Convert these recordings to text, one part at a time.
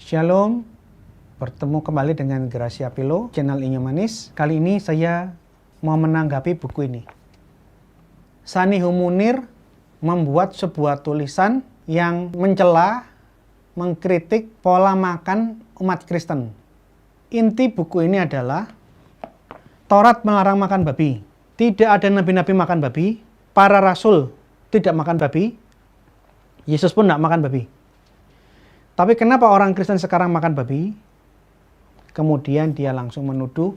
Shalom, bertemu kembali dengan Gracia Pilo, channel Inyo Manis. Kali ini saya mau menanggapi buku ini. Sanihum Munir membuat sebuah tulisan yang mencela, mengkritik pola makan umat Kristen. Inti buku ini adalah Taurat melarang makan babi. Tidak ada nabi-nabi makan babi, para rasul tidak makan babi, Yesus pun tidak makan babi. Tapi kenapa orang Kristen sekarang makan babi? Kemudian dia langsung menuduh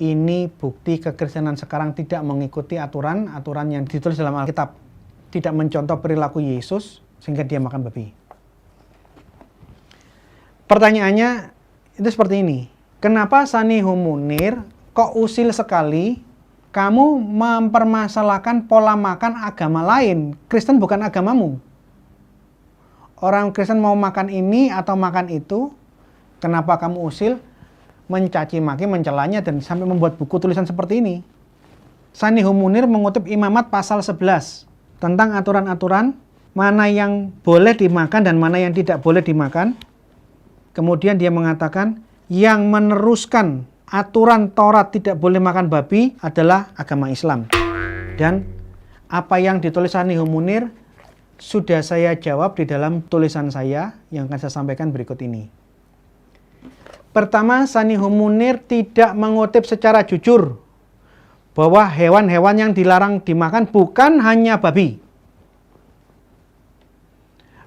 ini bukti kekristenan sekarang tidak mengikuti aturan yang ditulis dalam Alkitab. Tidak mencontoh perilaku Yesus sehingga dia makan babi. Pertanyaannya itu seperti ini. Kenapa Sanihum Munir kok usil sekali kamu mempermasalahkan pola makan agama lain? Kristen bukan agamamu. Orang Kristen mau makan ini atau makan itu, kenapa kamu usil, mencaci maki, mencelanya, dan sampai membuat buku tulisan seperti ini? Sanihum Munir mengutip Imamat pasal 11 tentang aturan-aturan mana yang boleh dimakan dan mana yang tidak boleh dimakan. Kemudian dia mengatakan yang meneruskan aturan Taurat tidak boleh makan babi adalah agama Islam. Dan apa yang ditulis Sanihum Munir sudah saya jawab di dalam tulisan saya yang akan saya sampaikan berikut ini. Pertama, Sanihum Munir tidak mengutip secara jujur bahwa hewan-hewan yang dilarang dimakan bukan hanya babi.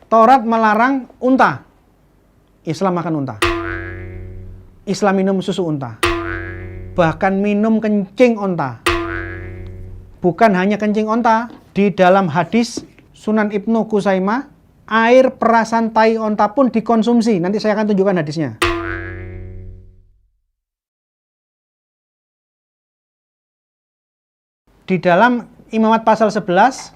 Taurat melarang unta. Islam makan unta. Islam minum susu unta. Bahkan minum kencing unta. Bukan hanya kencing unta, di dalam hadis Sunan Ibnu Khuzaimah, air perasan tai onta pun dikonsumsi. Nanti saya akan tunjukkan hadisnya. Di dalam Imamat pasal 11,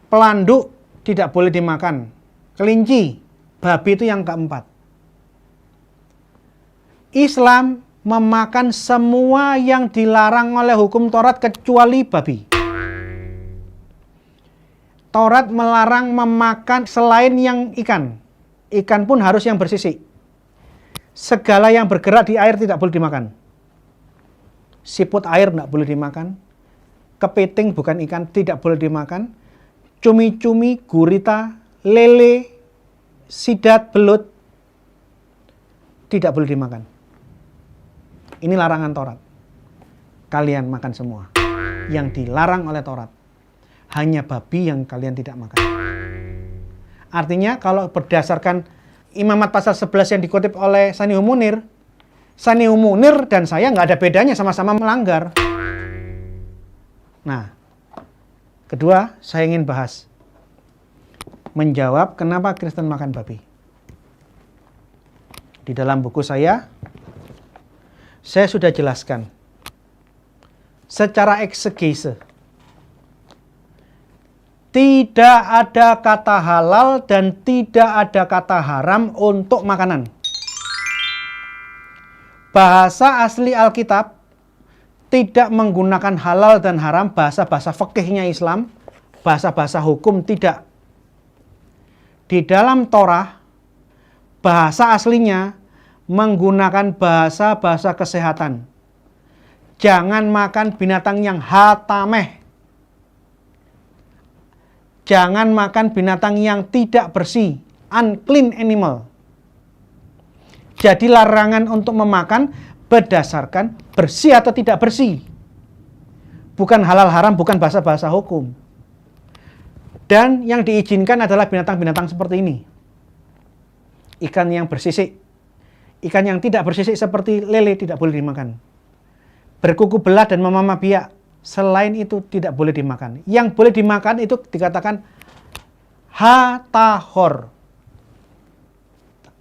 pelanduk tidak boleh dimakan. Kelinci, babi itu yang keempat. Islam memakan semua yang dilarang oleh hukum Taurat kecuali babi. Taurat melarang memakan selain yang ikan. Ikan pun harus yang bersisik. Segala yang bergerak di air tidak boleh dimakan. Siput air tidak boleh dimakan. Kepiting bukan ikan tidak boleh dimakan. Cumi-cumi, gurita, lele, sidat, belut tidak boleh dimakan. Ini larangan Taurat. Kalian makan semua. Yang dilarang oleh Taurat. Hanya babi yang kalian tidak makan. Artinya kalau berdasarkan Imamat pasal 11 yang dikutip oleh Sanihum Munir dan saya nggak ada bedanya, sama-sama melanggar. Nah, kedua saya ingin bahas menjawab kenapa Kristen makan babi. Di dalam buku saya sudah jelaskan secara eksegese. Tidak ada kata halal dan tidak ada kata haram untuk makanan. Bahasa asli Alkitab tidak menggunakan halal dan haram, bahasa-bahasa fikihnya Islam, bahasa-bahasa hukum tidak. Di dalam Torah, bahasa aslinya menggunakan bahasa-bahasa kesehatan. Jangan makan binatang yang hatameh. Jangan makan binatang yang tidak bersih, unclean animal. Jadi larangan untuk memakan berdasarkan bersih atau tidak bersih. Bukan halal haram, bukan bahasa-bahasa hukum. Dan yang diizinkan adalah binatang-binatang seperti ini. Ikan yang bersisik. Ikan yang tidak bersisik seperti lele tidak boleh dimakan. Berkuku belah dan memama biak. Selain itu tidak boleh dimakan. Yang boleh dimakan itu dikatakan ha-tahor.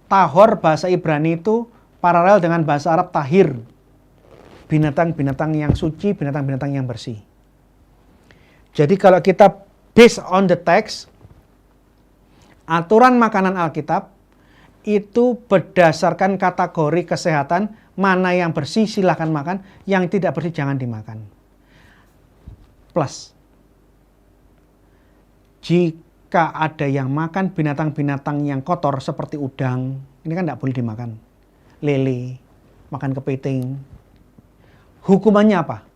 Tahor bahasa Ibrani itu paralel dengan bahasa Arab tahir. Binatang-binatang yang suci, binatang-binatang yang bersih. Jadi kalau kita based on the text, aturan makanan Alkitab itu berdasarkan kategori kesehatan, mana yang bersih silahkan makan, yang tidak bersih jangan dimakan. Plus, ketika ada yang makan binatang-binatang yang kotor seperti udang, ini kan tidak boleh dimakan. Lele, makan kepiting. Hukumannya apa?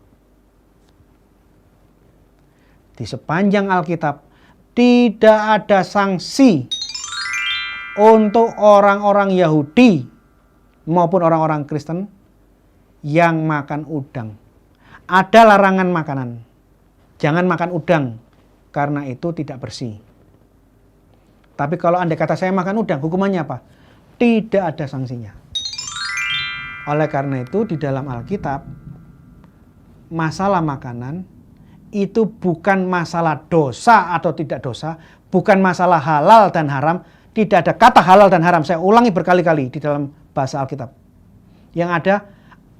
Di sepanjang Alkitab tidak ada sanksi untuk orang-orang Yahudi maupun orang-orang Kristen yang makan udang. Ada larangan makanan. Jangan makan udang karena itu tidak bersih. Tapi kalau andai kata saya makan udang, hukumannya apa? Tidak ada sanksinya. Oleh karena itu di dalam Alkitab, masalah makanan itu bukan masalah dosa atau tidak dosa, bukan masalah halal dan haram. Tidak ada kata halal dan haram. Saya ulangi berkali-kali di dalam bahasa Alkitab. Yang ada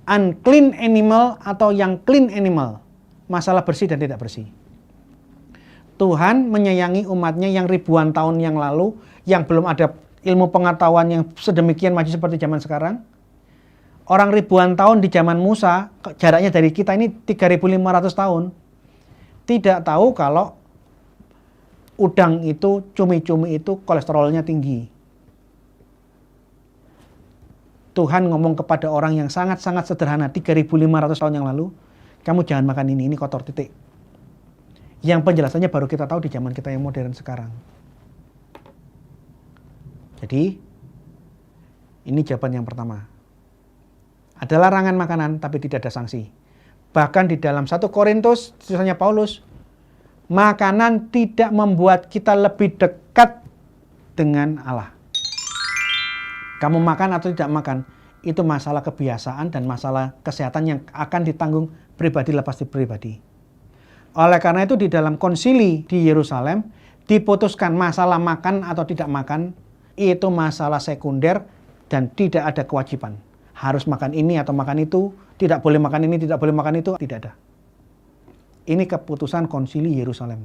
unclean animal atau yang clean animal. Masalah bersih dan tidak bersih. Tuhan menyayangi umatnya yang ribuan tahun yang lalu, yang belum ada ilmu pengetahuan yang sedemikian maju seperti zaman sekarang. Orang ribuan tahun di zaman Musa, jaraknya dari kita ini 3.500 tahun. Tidak tahu kalau udang itu, cumi-cumi itu kolesterolnya tinggi. Tuhan ngomong kepada orang yang sangat-sangat sederhana 3.500 tahun yang lalu, kamu jangan makan ini kotor, titik. Yang penjelasannya baru kita tahu di zaman kita yang modern sekarang. Jadi, ini jawaban yang pertama. Ada larangan makanan tapi tidak ada sanksi. Bahkan di dalam 1 Korintus, tulisannya Paulus, makanan tidak membuat kita lebih dekat dengan Allah. Kamu makan atau tidak makan, itu masalah kebiasaan dan masalah kesehatan yang akan ditanggung pribadi lepas pribadi. Oleh karena itu di dalam konsili di Yerusalem, diputuskan masalah makan atau tidak makan, itu masalah sekunder dan tidak ada kewajiban. Harus makan ini atau makan itu, tidak boleh makan ini, tidak boleh makan itu, tidak ada. Ini keputusan konsili Yerusalem.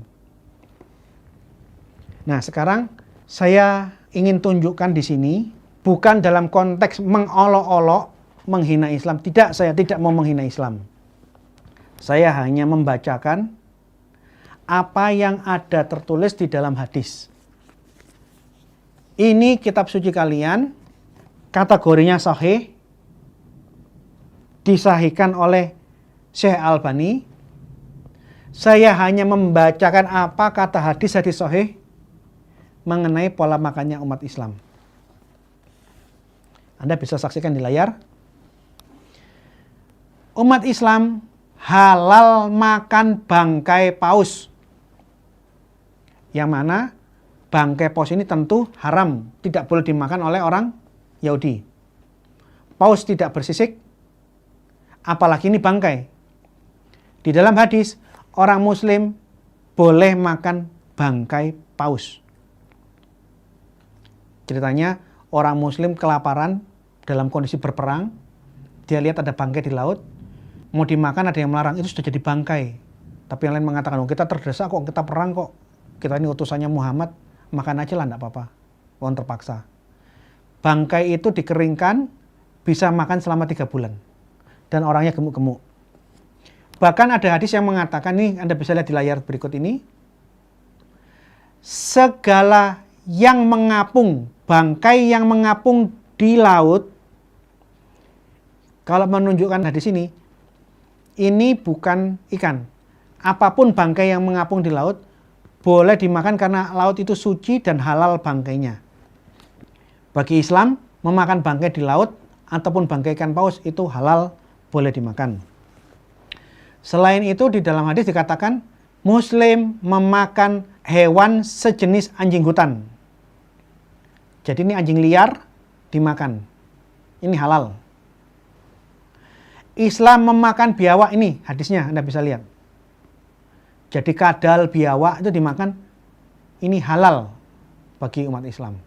Nah, sekarang saya ingin tunjukkan di sini, bukan dalam konteks mengolok-olok, menghina Islam. Tidak, saya tidak mau menghina Islam. Saya hanya membacakan apa yang ada tertulis di dalam hadis. Ini kitab suci kalian, kategorinya sahih, disahihkan oleh Syekh Albani. Saya hanya membacakan apa kata hadis-hadis sahih mengenai pola makannya umat Islam. Anda bisa saksikan di layar. Umat Islam halal makan bangkai paus. Yang mana bangkai paus ini tentu haram, tidak boleh dimakan oleh orang Yahudi. Paus tidak bersisik, apalagi ini bangkai. Di dalam hadis, orang Muslim boleh makan bangkai paus. Ceritanya, orang Muslim kelaparan dalam kondisi berperang, dia lihat ada bangkai di laut, mau dimakan ada yang melarang, itu sudah jadi bangkai. Tapi yang lain mengatakan, oh, kita terdesak kok, kita perang kok, kita ini utusannya Muhammad, makan aja lah, enggak apa-apa. Wong terpaksa. Bangkai itu dikeringkan, bisa makan selama 3 bulan. Dan orangnya gemuk-gemuk. Bahkan ada hadis yang mengatakan, nih Anda bisa lihat di layar berikut ini, segala yang mengapung, bangkai yang mengapung di laut, kalau menunjukkan hadis ini bukan ikan. Apapun bangkai yang mengapung di laut, boleh dimakan karena laut itu suci dan halal bangkainya. Bagi Islam, memakan bangkai di laut ataupun bangkai ikan paus itu halal, boleh dimakan. Selain itu di dalam hadis dikatakan Muslim memakan hewan sejenis anjing hutan. Jadi ini anjing liar dimakan. Ini halal. Islam memakan biawak, ini hadisnya Anda bisa lihat. Jadi kadal biawak itu dimakan, ini halal bagi umat Islam.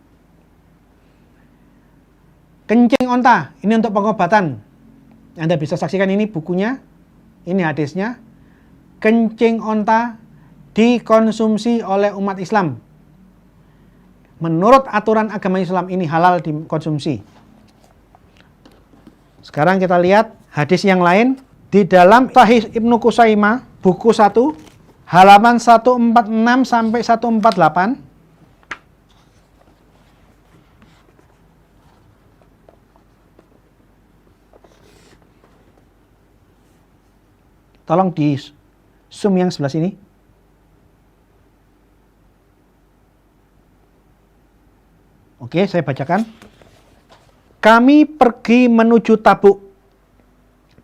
Kencing onta, ini untuk pengobatan. Anda bisa saksikan ini bukunya, ini hadisnya. Kencing onta dikonsumsi oleh umat Islam. Menurut aturan agama Islam ini halal dikonsumsi. Sekarang kita lihat hadis yang lain di dalam Sahih Ibnu Khuzaimah buku 1 halaman 146 sampai 148. Tolong di zoom yang sebelah sini. Oke, saya bacakan. Kami pergi menuju Tabuk.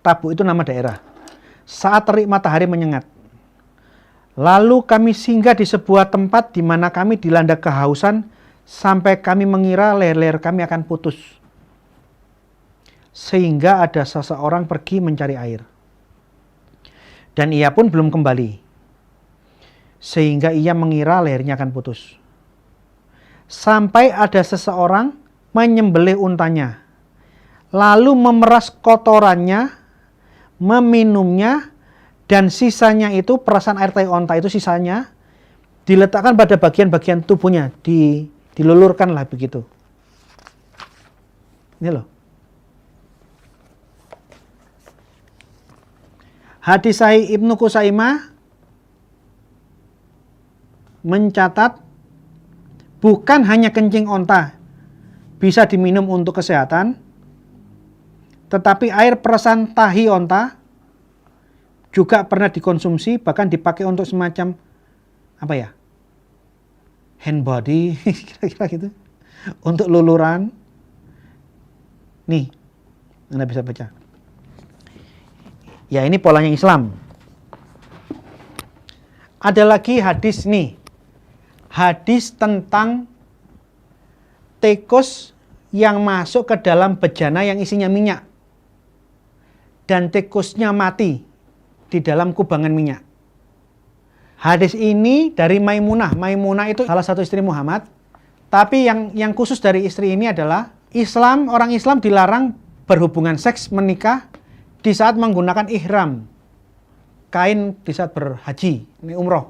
Tabuk itu nama daerah. Saat terik matahari menyengat. Lalu kami singgah di sebuah tempat di mana kami dilanda kehausan sampai kami mengira leher-leher kami akan putus. Sehingga ada seseorang pergi mencari air. Dan ia pun belum kembali. Sehingga ia mengira lehernya akan putus. Sampai ada seseorang menyembelih untanya. Lalu memeras kotorannya, meminumnya, dan sisanya itu perasan air tai onta itu sisanya diletakkan pada bagian-bagian tubuhnya. Dilulurkanlah begitu. Ini loh. Hadis Sahih Ibnu Khuzaimah mencatat bukan hanya kencing onta bisa diminum untuk kesehatan, tetapi air perasan tahi onta juga pernah dikonsumsi, bahkan dipakai untuk semacam hand body, kira-kira gitu, untuk luluran. Nih, Anda bisa baca. Ya, ini polanya Islam. Ada lagi hadis nih. Hadis tentang tikus yang masuk ke dalam bejana yang isinya minyak. Dan tikusnya mati di dalam kubangan minyak. Hadis ini dari Maimunah. Maimunah itu salah satu istri Muhammad. Tapi yang khusus dari istri ini adalah orang Islam dilarang berhubungan seks, menikah di saat menggunakan ihram, kain di saat berhaji, ini umroh.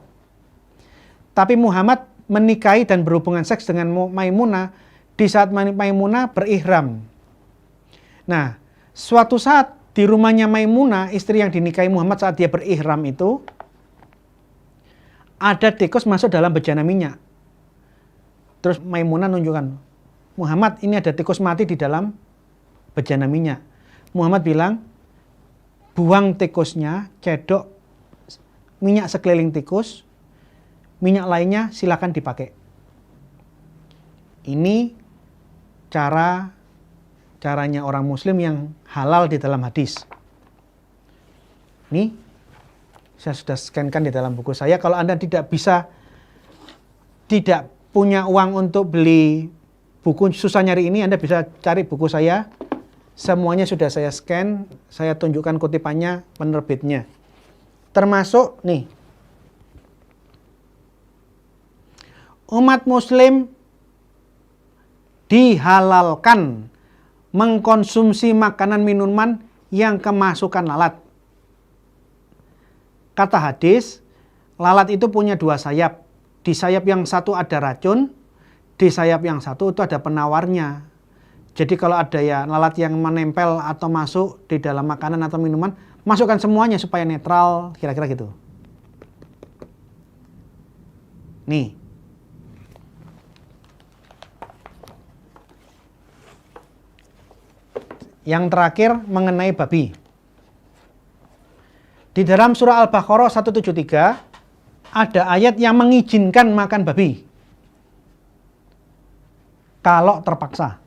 Tapi Muhammad menikahi dan berhubungan seks dengan Maimunah di saat Maimunah berihram. Nah, suatu saat di rumahnya Maimunah, istri yang dinikahi Muhammad saat dia berihram itu, ada tikus masuk dalam bejana minyak. Terus Maimunah nunjukkan, Muhammad, ini ada tikus mati di dalam bejana minyak. Muhammad bilang, buang tikusnya, cedok minyak sekeliling tikus, minyak lainnya silakan dipakai. Ini caranya orang muslim yang halal di dalam hadis. Ini saya sudah scankan di dalam buku saya. Kalau Anda tidak punya uang untuk beli buku susah nyari ini, Anda bisa cari buku saya. Semuanya sudah saya scan, saya tunjukkan kutipannya, penerbitnya. Termasuk nih, umat muslim dihalalkan mengkonsumsi makanan minuman yang kemasukan lalat. Kata hadis, lalat itu punya dua sayap. Di sayap yang satu ada racun, di sayap yang satu itu ada penawarnya. Jadi kalau ada lalat yang menempel atau masuk di dalam makanan atau minuman, masukkan semuanya supaya netral, kira-kira gitu. Nih. Yang terakhir mengenai babi. Di dalam surah Al-Baqarah 173 ada ayat yang mengizinkan makan babi. Kalau terpaksa.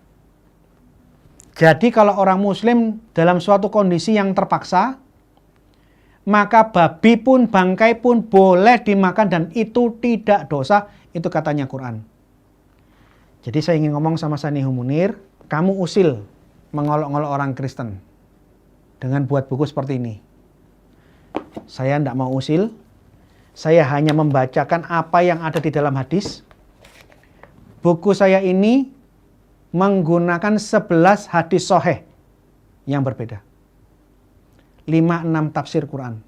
Jadi kalau orang muslim dalam suatu kondisi yang terpaksa, maka babi pun, bangkai pun boleh dimakan dan itu tidak dosa, itu katanya Quran. Jadi saya ingin ngomong sama Sanihul Munir, kamu usil mengolok-olok orang Kristen dengan buat buku seperti ini. Saya tidak mau usil, saya hanya membacakan apa yang ada di dalam hadis. Buku saya ini menggunakan 11 hadis sahih yang berbeda. 5-6 tafsir Quran.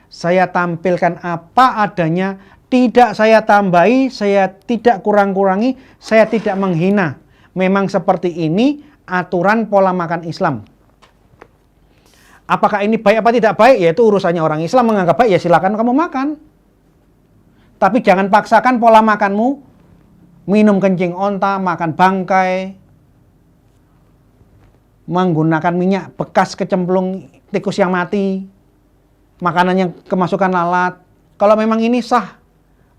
Saya tampilkan apa adanya, tidak saya tambahi, saya tidak kurang-kurangi, saya tidak menghina. Memang seperti ini aturan pola makan Islam. Apakah ini baik apa tidak baik? Ya itu urusannya orang Islam, menganggap baik ya silakan kamu makan. Tapi jangan paksakan pola makanmu. Minum kencing onta, makan bangkai, menggunakan minyak bekas kecemplung tikus yang mati. makanan yang kemasukan lalat. Kalau memang ini sah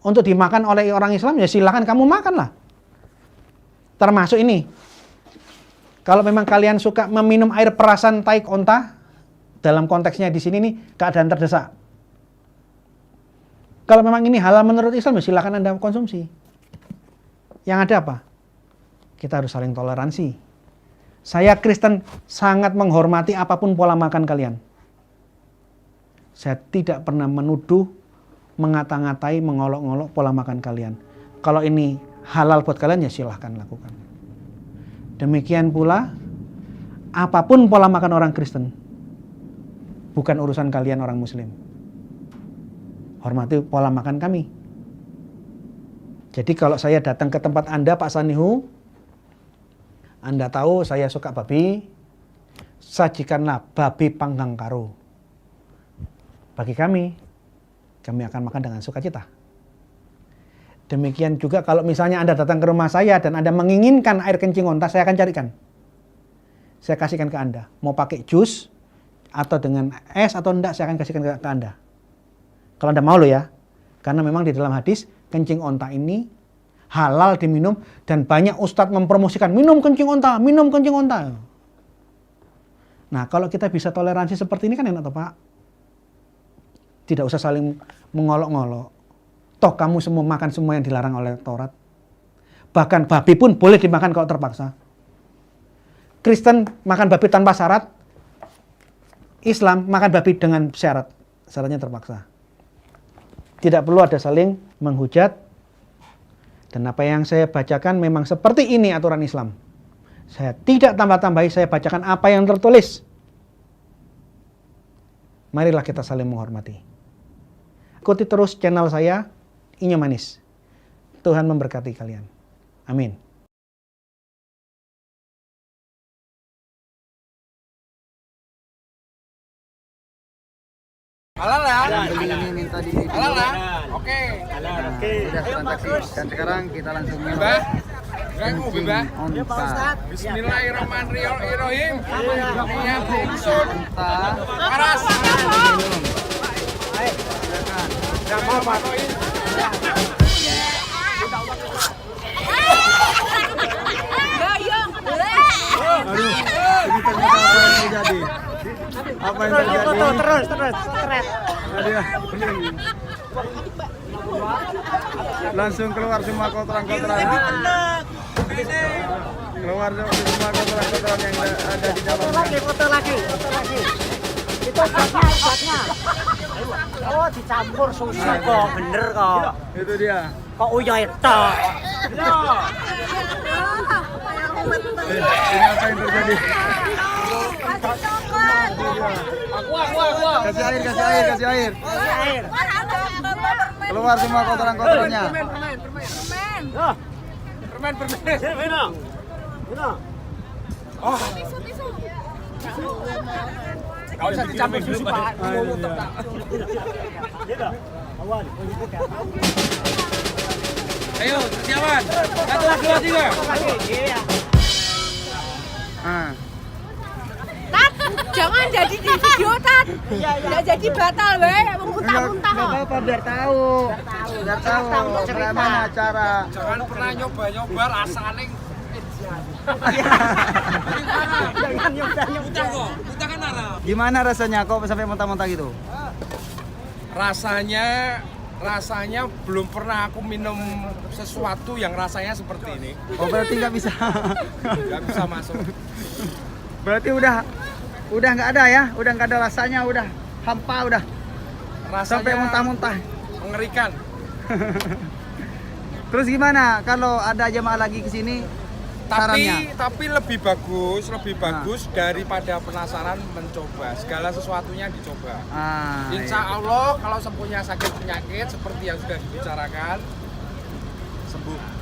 untuk dimakan oleh orang Islam, ya silahkan kamu makanlah. Termasuk ini. Kalau memang kalian suka meminum air perasan taik onta, dalam konteksnya di sini nih keadaan terdesak. Kalau memang ini halal menurut Islam, ya silahkan Anda konsumsi. Yang ada apa? Kita harus saling toleransi. Saya Kristen sangat menghormati apapun pola makan kalian. Saya tidak pernah menuduh, mengata-ngatai, mengolok-olok pola makan kalian. Kalau ini halal buat kalian, ya silahkan lakukan. Demikian pula, apapun pola makan orang Kristen, bukan urusan kalian orang Muslim. Hormati pola makan kami. Jadi kalau saya datang ke tempat Anda, Pak Sanihu, Anda tahu saya suka babi, sajikanlah babi panggang karo. Bagi kami akan makan dengan sukacita. Demikian juga kalau misalnya Anda datang ke rumah saya dan Anda menginginkan air kencing onta, saya akan carikan. Saya kasihkan ke Anda. Mau pakai jus, atau dengan es atau enggak, saya akan kasihkan ke Anda. Kalau Anda mau loh ya. Karena memang di dalam hadis, kencing onta ini halal diminum, dan banyak ustadz mempromosikan, minum kencing onta, minum kencing onta. Nah, kalau kita bisa toleransi seperti ini kan enak toh Pak? Tidak usah saling mengolok-ngolok. Toh kamu semua makan semua yang dilarang oleh Taurat. Bahkan babi pun boleh dimakan kalau terpaksa. Kristen makan babi tanpa syarat. Islam makan babi dengan syarat. Syaratnya terpaksa. Tidak perlu ada saling menghujat. Dan apa yang saya bacakan memang seperti ini aturan Islam. Saya tidak tambah-tambahi, saya bacakan apa yang tertulis. Marilah kita saling menghormati. Ikuti terus channel saya, Inyo Manis. Tuhan memberkati kalian. Amin. Halal ya? Ini minta di video. Halal ya? Oke. Udah transaksi. Dan sekarang kita langsung Bebah. kencing onta. Bismillahirrahmanirrahim. Ini bungsun. Paras. Jangan apa-apa. Aduh, ini ternyata apa yang terjadi? Apa yang terjadi? Terus. Aduh, langsung keluar semua kotoran-kotoran. Keluar semua kotoran-kotoran yang ada di dalamnya. Foto lagi. Itu obatnya. Oh, dicampur susu kok, bener kok. Itu dia. Kok uyo itu? Ini apa yang terjadi? Kasih air. Air. Keluar semua kotoran-kotorannya. Permen. Gak usah dicampur susu Pak. Ayo, siawan. 1, 2, 3. Ah. Tat, jangan jadi di video Tat. Nggak jadi batal weh, muntah-muntah kok. Apa biar tahu. Biar tahu bagaimana cara. Jangan pernah nyoba rasanya. Jangan nyoba. Muntah kan arah. Gimana rasanya kok sampai muntah-muntah gitu? Rasanya belum pernah aku minum sesuatu yang rasanya seperti ini. Oh, berarti nggak bisa. Nggak bisa masuk. Berarti udah nggak ada ya? Udah nggak ada rasanya, udah hampa udah. Rasanya Sampai muntah-muntah. mengerikan. Terus gimana kalau ada jemaah lagi ke sini? Sarannya? Tapi lebih bagus daripada penasaran mencoba. Segala sesuatunya dicoba. Insya Allah kalau sempunya sakit penyakit seperti yang sudah dibicarakan sembuh.